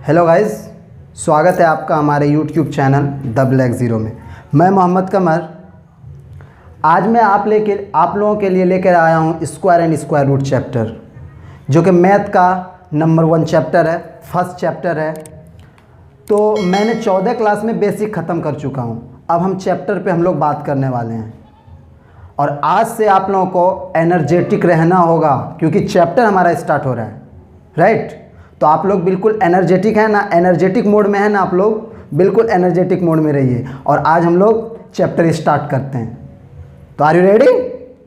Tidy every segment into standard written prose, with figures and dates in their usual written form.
Hello guys, स्वागत है आपका हमारे YouTube channel the black zero में। मैं मोहम्मद कमर। आज मैं आप लोगों के लिए लेकर आया हूँ square and square root chapter, जो कि मैथ का नंबर 1 चैप्टर है, फर्स्ट चैप्टर है। तो मैंने 14 क्लास में बेसिक ख़त्म कर चुका हूँ। अब हम चैप्टर पे हम लोग बात करने वाले हैं और आज से आप लोगों को एनर्जेटिक रहना होगा, क्योंकि चैप्टर हमारा स्टार्ट हो रहा है, राइट। तो आप लोग बिल्कुल एनर्जेटिक है ना, एनर्जेटिक मोड में है ना, आप लोग बिल्कुल एनर्जेटिक मोड में रहिए। और आज हम लोग चैप्टर स्टार्ट करते हैं। तो आर यू रेडी?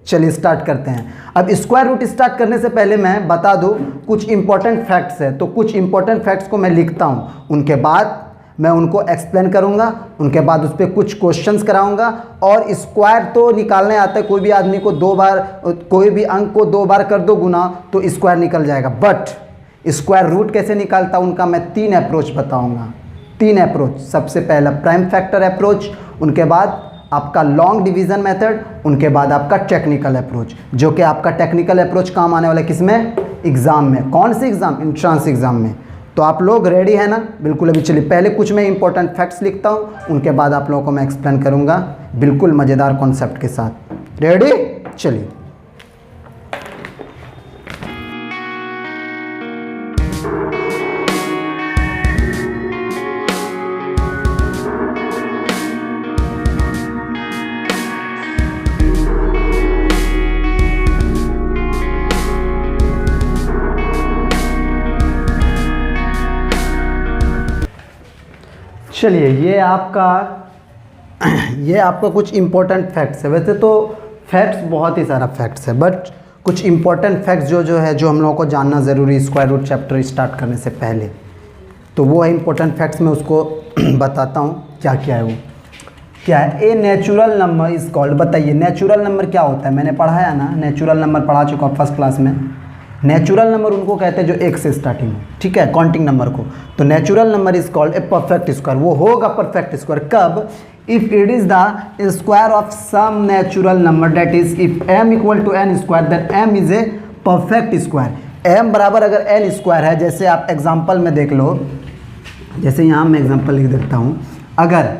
चलिए स्टार्ट करते हैं। अब स्क्वायर रूट स्टार्ट करने से पहले मैं बता दूं कुछ इंपॉर्टेंट फैक्ट्स है। तो कुछ इंपॉर्टेंट फैक्ट्स को मैं लिखता हूं, उनके बाद मैं उनको एक्सप्लेन करूंगा, उनके बाद उस पर कुछ क्वेश्चंस कराऊंगा। और स्क्वायर तो निकालने आता है, कोई भी आदमी को 2 बार, कोई भी अंक को 2 बार कर दो गुना तो स्क्वायर निकल जाएगा। बट स्क्वायर रूट कैसे निकालता उनका मैं 3 अप्रोच बताऊंगा। 3 अप्रोच। सबसे पहला प्राइम फैक्टर अप्रोच, उनके बाद आपका लॉन्ग डिवीजन मेथड, उनके बाद आपका टेक्निकल अप्रोच, जो कि आपका टेक्निकल अप्रोच काम आने वाला है किसमें? एग्जाम में। कौन से एग्जाम? एंट्रेंस एग्जाम में। तो आप लोग रेडी है ना? बिल्कुल। अभी चलिए पहले कुछ मैं इंपॉर्टेंट फैक्ट्स लिखता हूँ, उनके बाद आप लोगों को मैं एक्सप्लेन करूँगा बिल्कुल मज़ेदार कॉन्सेप्ट के साथ। रेडी? चलिए। चलिए ये आपका कुछ इम्पोर्टेंट फैक्ट्स है। वैसे तो फैक्ट्स बहुत ही सारा फैक्ट्स है, बट कुछ इम्पोर्टेंट फैक्ट्स जो है जो हम लोगों को जानना ज़रूरी स्क्वायर रूट चैप्टर स्टार्ट करने से पहले। तो वो है इम्पोर्टेंट फैक्ट्स, मैं उसको बताता हूँ क्या क्या है। वो क्या है? A natural number is called. बताइए नेचुरल नंबर क्या होता है? मैंने पढ़ाया ना, नेचुरल नंबर पढ़ा चुका हूँ फर्स्ट क्लास में। नेचुरल नंबर उनको कहते हैं जो 1 से स्टार्टिंग हो, ठीक है, काउंटिंग नंबर को। तो natural number is called a perfect square. वो होगा परफेक्ट स्क्वायर कब? If it is the square of some natural number, that is if m equal to n square, then m is a perfect square. m बराबर अगर n square है, जैसे आप example में देख लो, जैसे यहाँ मैं एग्जाम्पल लिख देता हूँ। अगर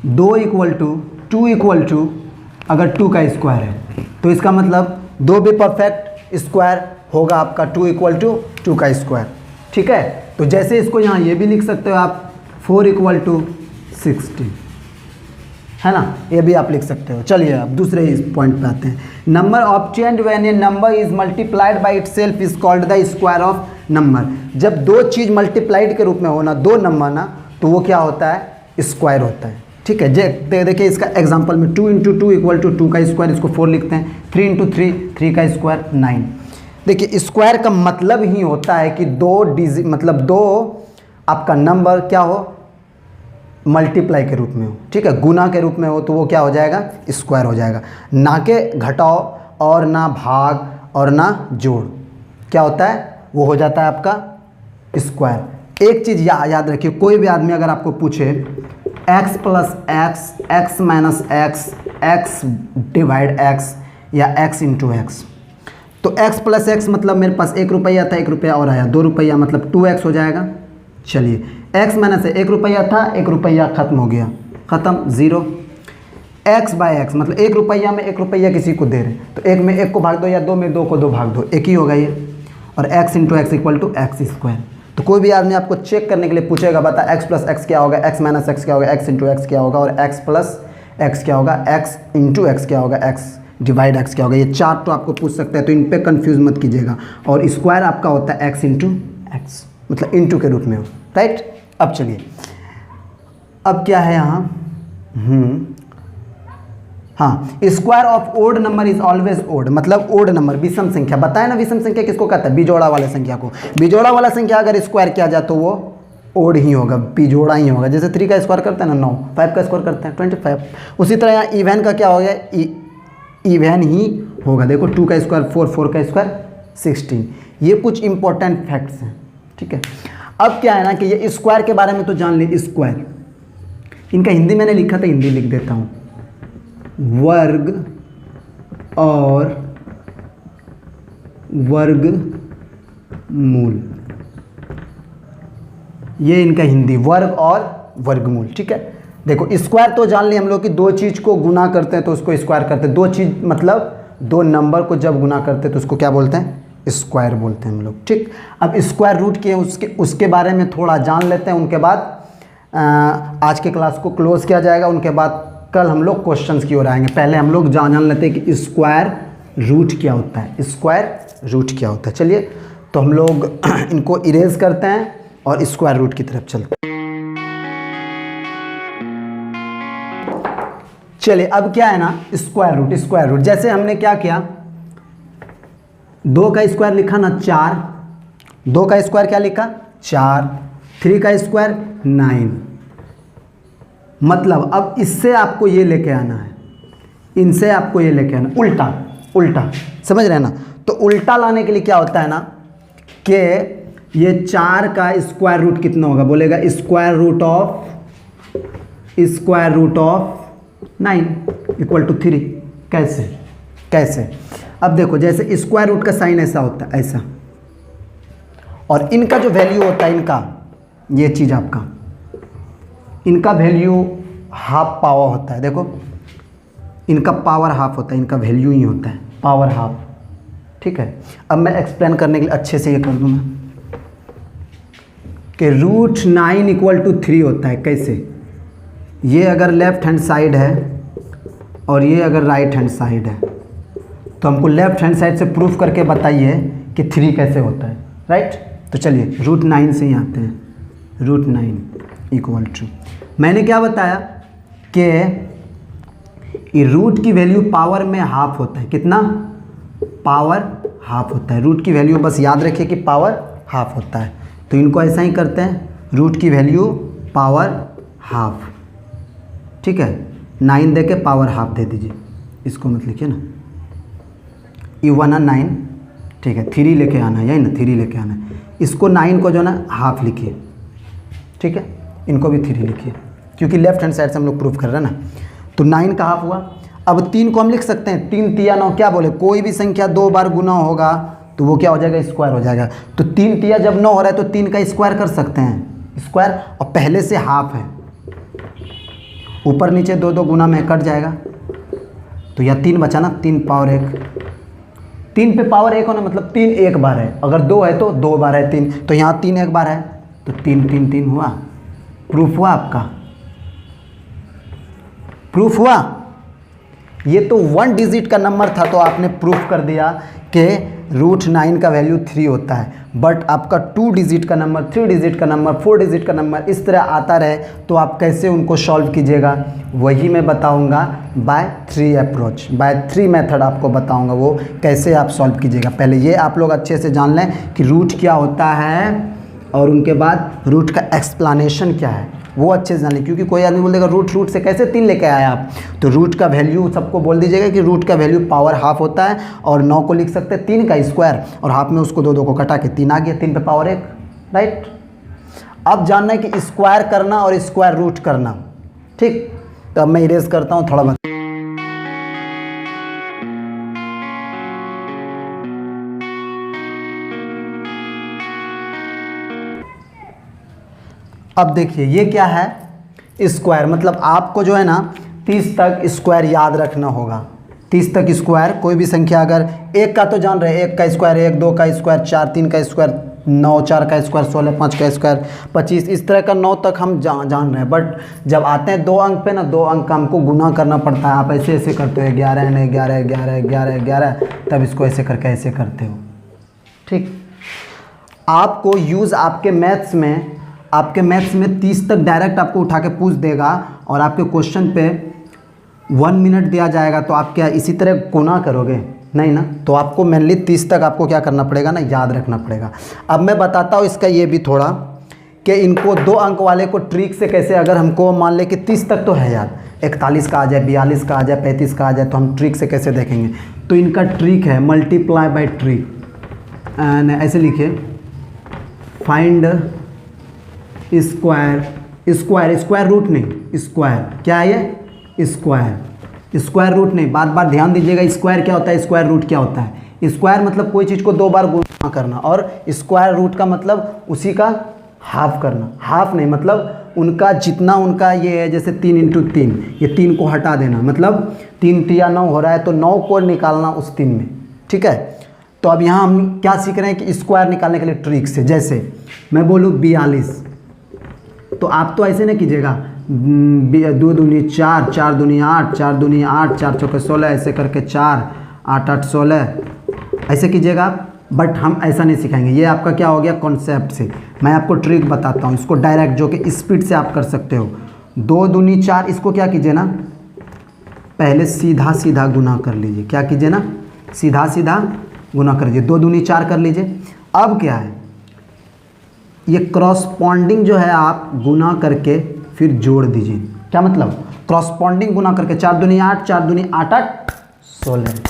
2 इक्वल टू 2 इक्वल टू अगर 2 का स्क्वायर है, तो इसका मतलब 2 भी परफेक्ट स्क्वायर होगा आपका, 2 इक्वल टू 2 का स्क्वायर, ठीक है। तो जैसे इसको यहाँ ये भी लिख सकते हो आप 4 इक्वल टू 60, है ना, ये भी आप लिख सकते हो। चलिए अब दूसरे इस पॉइंट पे आते हैं। Number obtained when A number is multiplied by itself is called the square of number. जब 2 चीज़ मल्टीप्लाइड के रूप में हो ना, 2 नंबर ना, तो वो क्या होता है? स्क्वायर होता है, ठीक है। देखिए इसका एग्जांपल में 2 इंटू 2 इक्वल टू 2 का स्क्वायर, इसको 4 लिखते हैं। 3 इंटू 3 3 का स्क्वायर 9। देखिए स्क्वायर का मतलब ही होता है कि 2 आपका नंबर क्या हो? मल्टीप्लाई के रूप में हो, ठीक है, गुना के रूप में हो, तो वो क्या हो जाएगा? स्क्वायर हो जाएगा। ना के घटाओ और ना भाग और ना जोड़, क्या होता है? वो हो जाता है आपका स्क्वायर। एक चीज़ याद रखिए, कोई भी आदमी अगर आपको पूछे x plus x, x minus x, x divide x या x इंटू एक्स, तो x प्लस एक्स मतलब मेरे पास 1 रुपया था, 1 रुपया और आया, 2 रुपया मतलब 2x हो जाएगा। चलिए x माइनस 1 रुपया था, 1 रुपया खत्म हो गया, खत्म, 0। x बाय एक्स मतलब 1 रुपया में 1 रुपया किसी को दे रहे, तो 1 में 1 को भाग दो या 2 में 2 को 2 भाग दो, 1 ही होगा ये। और x into x equal to x square. तो कोई भी आदमी आपको चेक करने के लिए पूछेगा, बता x प्लस एक्स क्या होगा, x माइनस एक्स क्या होगा, x इंटू एक्स क्या होगा, और x प्लस एक्स क्या होगा, x इंटू एक्स क्या होगा, x डिवाइड एक्स क्या होगा। ये 4 तो आपको पूछ सकता है, तो इन पे कंफ्यूज मत कीजिएगा। और स्क्वायर आपका होता है x इंटू एक्स, मतलब इंटू के रूप में हो, राइट। अब चलिए, अब क्या है यहाँ? हाँ, square of odd number is always odd, मतलब ओड नंबर, विषम संख्या। बताए ना विषम संख्या किसको कहता है? बिजोड़ा वाला संख्या को। बिजोड़ा वाला संख्या अगर स्क्वायर किया जाए तो वो ओड ही होगा, बिजोड़ा ही होगा। जैसे 3 का स्क्वायर करते हैं ना 9, 5 का स्क्वायर करते हैं 25। उसी तरह यहाँ इवन का क्या हो गया? इवन ही होगा। देखो 2 का स्क्वायर 4, 4 का स्क्वायर 16। ये कुछ इंपॉर्टेंट फैक्ट्स हैं, ठीक है। अब क्या है ना कि ये स्क्वायर के बारे में तो जान ली। स्क्वायर इनका हिंदी मैंने लिखा था, हिंदी लिख देता हूँ। वर्ग और वर्गमूल, ये इनका हिंदी, वर्ग और वर्गमूल। ठीक है, देखो स्क्वायर तो जान लिया हम लोग कि दो चीज़ को गुना करते हैं तो उसको स्क्वायर करते हैं। दो चीज़ मतलब दो नंबर को जब गुना करते हैं तो उसको क्या बोलते हैं? स्क्वायर बोलते हैं हम लोग। ठीक, अब स्क्वायर रूट के उसके बारे में थोड़ा जान लेते हैं, उनके बाद आज के क्लास को क्लोज किया जाएगा। उनके बाद कल हम लोग क्वेश्चंस की ओर आएंगे। पहले हम लोग जान लेते हैं कि स्क्वायर रूट क्या होता है, स्क्वायर रूट क्या होता है। चलिए तो हम लोग इनको इरेज करते हैं और स्क्वायर रूट की तरफ चलते हैं। चलिए अब क्या है ना, स्क्वायर रूट। स्क्वायर रूट जैसे हमने क्या किया, 2 का स्क्वायर लिखा ना 4, 2 का स्क्वायर क्या लिखा 4, 3 का स्क्वायर 9। मतलब अब इससे आपको ये लेके आना है, इनसे आपको ये लेके आना, उल्टा उल्टा, समझ रहे हैं ना। तो उल्टा लाने के लिए क्या होता है ना कि ये 4 का स्क्वायर रूट कितना होगा, बोलेगा square root of 9 equal to 3। कैसे अब देखो, जैसे स्क्वायर रूट का साइन ऐसा होता है, ऐसा, और इनका जो वैल्यू होता है, इनका ये चीज़ आपका, इनका वैल्यू हाफ पावर होता है। देखो इनका पावर हाफ होता है, इनका वैल्यू ही होता है पावर हाफ। ठीक है, अब मैं एक्सप्लेन करने के लिए अच्छे से ये कर दूंगा कि रूट 9 इक्वल टू 3 होता है। कैसे, ये अगर लेफ्ट हैंड साइड है और ये अगर राइट हैंड साइड है, तो हमको लेफ्ट हैंड साइड से प्रूफ करके बताइए कि 3 कैसे होता है, राइट। तो चलिए रूट 9 से ही आते हैं। रूट 9 इक्वल टू, मैंने क्या बताया कि रूट की वैल्यू पावर में हाफ होता है। कितना? पावर हाफ होता है। रूट की वैल्यू बस याद रखिए कि पावर हाफ होता है। तो इनको ऐसा ही करते हैं, रूट की वैल्यू पावर हाफ। ठीक है, 9 दे के पावर हाफ दे दीजिए, इसको मत लिखिए ना, ये 1 9। ठीक है, 3 लेके आना है, यही ना, 3 लेके आना है। इसको 9 को जो ना हाफ लिखिए। ठीक है, इनको भी 3 लिखिए, क्योंकि लेफ्ट हैंड साइड से हम लोग प्रूफ कर रहे हैं ना। तो 9 का हाफ हुआ। अब 3 को हम लिख सकते हैं, 3 तिया 9, क्या बोले, कोई भी संख्या 2 बार गुना होगा तो वो क्या हो जाएगा, स्क्वायर हो जाएगा। तो 3 तिया जब 9 हो रहा है तो 3 का स्क्वायर कर सकते हैं, स्क्वायर, और पहले से हाफ है, ऊपर नीचे 2 2 गुना में कट जाएगा। तो यह 3 बचा ना, 3 पावर 1, 3 पे पावर 1 होना मतलब 3 एक बार है, अगर 2 है तो 2 बार है 3, तो यहाँ 3 एक बार है, तो 3 3 3 हुआ। प्रूफ हुआ आपका, प्रूफ हुआ। ये तो 1 डिजिट का नंबर था तो आपने प्रूफ कर दिया कि रूट 9 का वैल्यू 3 होता है। बट आपका 2 डिजिट का नंबर, 3 डिजिट का नंबर, 4 डिजिट का नंबर इस तरह आता रहे तो आप कैसे उनको सॉल्व कीजिएगा, वही मैं बताऊंगा बाय 3 अप्रोच, बाय 3 मेथड आपको बताऊंगा वो कैसे आप सॉल्व कीजिएगा। पहले ये आप लोग अच्छे से जान लें कि रूट क्या होता है, और उनके बाद रूट का एक्सप्लेनेशन क्या है वो अच्छे से जान लें। क्योंकि कोई आदमी बोल देगा रूट से कैसे 3 लेके आए आप, तो रूट का वैल्यू सबको बोल दीजिएगा कि रूट का वैल्यू पावर हाफ होता है, और 9 को लिख सकते हैं 3 का स्क्वायर, और हाफ में उसको 2 2 को कटा के 3 आ गया, 3 पे पावर 1, राइट। अब जानना है कि स्क्वायर करना और स्क्वायर रूट करना। ठीक, तो अब मैं इरेज करता हूँ थोड़ा बहुत। अब देखिए ये क्या है, स्क्वायर, मतलब आपको जो है ना 30 तक स्क्वायर याद रखना होगा। 30 तक स्क्वायर, कोई भी संख्या अगर 1 का तो जान रहे, 1 का स्क्वायर 1, 2 का स्क्वायर 4, 3 का स्क्वायर 9, 4 का स्क्वायर 16, 5 का स्क्वायर 25, इस तरह का 9 तक हम जान रहे हैं। बट जब आते हैं 2 अंक पे ना, 2 अंक का हमको गुना करना पड़ता है। आप ऐसे ऐसे करते हो, 11 ने 11 11 11 11, तब इसको ऐसे करके ऐसे करते हो। ठीक, आपको यूज़ आपके मैथ्स में 30 तक डायरेक्ट आपको उठा के पूछ देगा, और आपके क्वेश्चन पे 1 मिनट दिया जाएगा, तो आप क्या इसी तरह गुना करोगे? नहीं ना। तो आपको मेनली 30 तक आपको क्या करना पड़ेगा ना, याद रखना पड़ेगा। अब मैं बताता हूँ इसका ये भी थोड़ा कि इनको 2 अंक वाले को ट्रिक से कैसे, अगर हमको मान ले कि 30 तक तो है याद, 41 का आ जाए, 42 का आ जाए, 35 का आ जाए, तो हम ट्रिक से कैसे देखेंगे। तो इनका ट्रिक है मल्टीप्लाई बाय ट्रिक, ऐसे लिखिए, फाइंड स्क्वायर रूट नहीं, स्क्वायर क्या है ये, स्क्वायर रूट नहीं, बार बार ध्यान दीजिएगा, स्क्वायर क्या होता है, स्क्वायर रूट क्या होता है। स्क्वायर मतलब कोई चीज़ को 2 बार गुना करना, और स्क्वायर रूट का मतलब उसी का हाफ करना, हाफ नहीं मतलब उनका जितना उनका ये है, जैसे 3 इंटू 3, ये 3 को हटा देना, मतलब 3 तिया 9 हो रहा है, तो 9 को निकालना उस 3 में, ठीक है। तो अब यहाँ हम क्या सीख रहे हैं कि स्क्वायर निकालने के लिए ट्रिक से, जैसे मैं बोलूँ 42, तो आप तो ऐसे ना कीजिएगा 2 दूनी 4, 4 दूनी 8, 4 दूनी 8, 4 चौके 16, ऐसे करके 4 8 8 16 ऐसे कीजिएगा आप। बट हम ऐसा नहीं सिखाएंगे, ये आपका क्या हो गया कॉन्सेप्ट से। मैं आपको ट्रिक बताता हूँ, इसको डायरेक्ट जो कि स्पीड से आप कर सकते हो। 2 दूनी 4, इसको क्या कीजिए ना, पहले सीधा सीधा गुना कर लीजिए, क्या कीजिए ना, सीधा सीधा गुना कर लीजिए। 2 दूनी 4 कर लीजिए। अब क्या है, ये क्रॉसपॉन्डिंग जो है आप गुना करके फिर जोड़ दीजिए। क्या मतलब, क्रॉसपॉन्डिंग गुना करके 4 दूनी 8, 4 दूनी 8 8 16,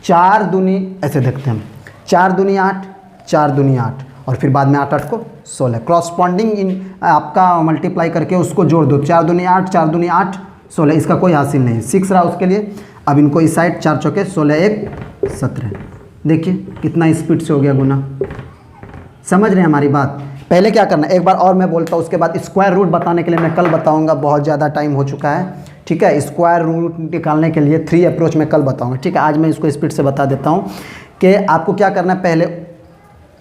4 दूनी ऐसे देखते हैं हम, 4 दूनी 8, 4 दूनी 8 और फिर बाद में 8 8 को 16, क्रॉसपॉन्डिंग इन आपका मल्टीप्लाई करके उसको जोड़ दो, 4 दूनी 8, 4 दूनी 8 16, इसका कोई हासिल नहीं, 6 रहा उसके लिए। अब इनको इस साइड 4 चौके 16 1 17, देखिए कितना स्पीड से हो गया गुना। समझ रहे हैं हमारी बात। पहले क्या करना है, एक बार और मैं बोलता हूँ, उसके बाद स्क्वायर रूट बताने के लिए मैं कल बताऊँगा, बहुत ज़्यादा टाइम हो चुका है, ठीक है। स्क्वायर रूट निकालने के लिए 3 अप्रोच मैं कल बताऊँगा, ठीक है। आज मैं इसको स्पीड से बता देता हूँ कि आपको क्या करना है, पहले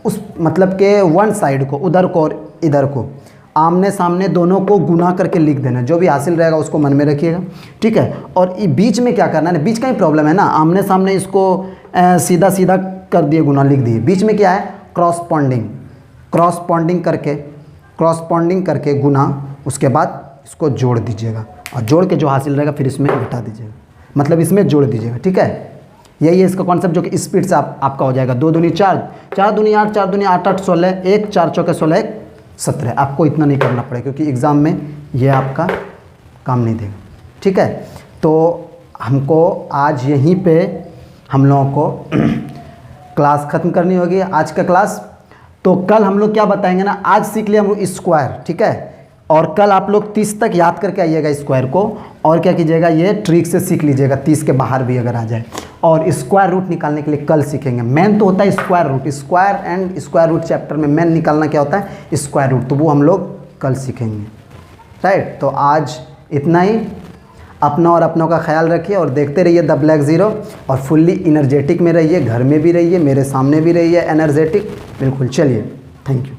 उस मतलब के वन साइड को, उधर को और इधर को, आमने सामने दोनों को गुना करके लिख देना, जो भी हासिल रहेगा उसको मन में रखिएगा, ठीक है। और बीच में क्या करना है, बीच का ही प्रॉब्लम है ना, आमने सामने इसको सीधा सीधा कर दिए, गुना लिख दिए, बीच में क्या है क्रॉसपॉन्डिंग, क्रॉसपॉन्डिंग करके गुना, उसके बाद इसको जोड़ दीजिएगा और जोड़ के जो हासिल रहेगा फिर इसमें घटा दीजिएगा, मतलब इसमें जोड़ दीजिएगा, ठीक है। यही है इसका कॉन्सेप्ट, जो कि स्पीड से आपका हो जाएगा। 2 दूनी 4, 4 दूनी 8, 4 दूनी 8 8 16, 1 4 चौके 16 1 17। आपको इतना नहीं करना पड़ेगा क्योंकि एग्ज़ाम में ये आपका काम नहीं देगा, ठीक है। तो हमको आज यहीं पे हम लोगों को क्लास ख़त्म करनी होगी, आज का क्लास। तो कल हम लोग क्या बताएंगे ना, आज सीख लिया हम लोग स्क्वायर, ठीक है, और कल आप लोग 30 तक याद करके आइएगा स्क्वायर को, और क्या कीजिएगा, ये ट्रिक से सीख लीजिएगा, 30 के बाहर भी अगर आ जाए। और स्क्वायर रूट निकालने के लिए कल सीखेंगे। मेन तो होता है square root, square and square root chapter में मेन निकालना क्या होता है, स्क्वायर रूट, तो वो हम लोग कल सीखेंगे, राइट। तो आज इतना ही, अपना और अपनों का ख्याल रखिए और देखते रहिए द ब्लैक ज़ीरो, और फुल्ली एनर्जेटिक में रहिए, घर में भी रहिए, मेरे सामने भी रहिए एनर्जेटिक, बिल्कुल। चलिए, थैंक यू।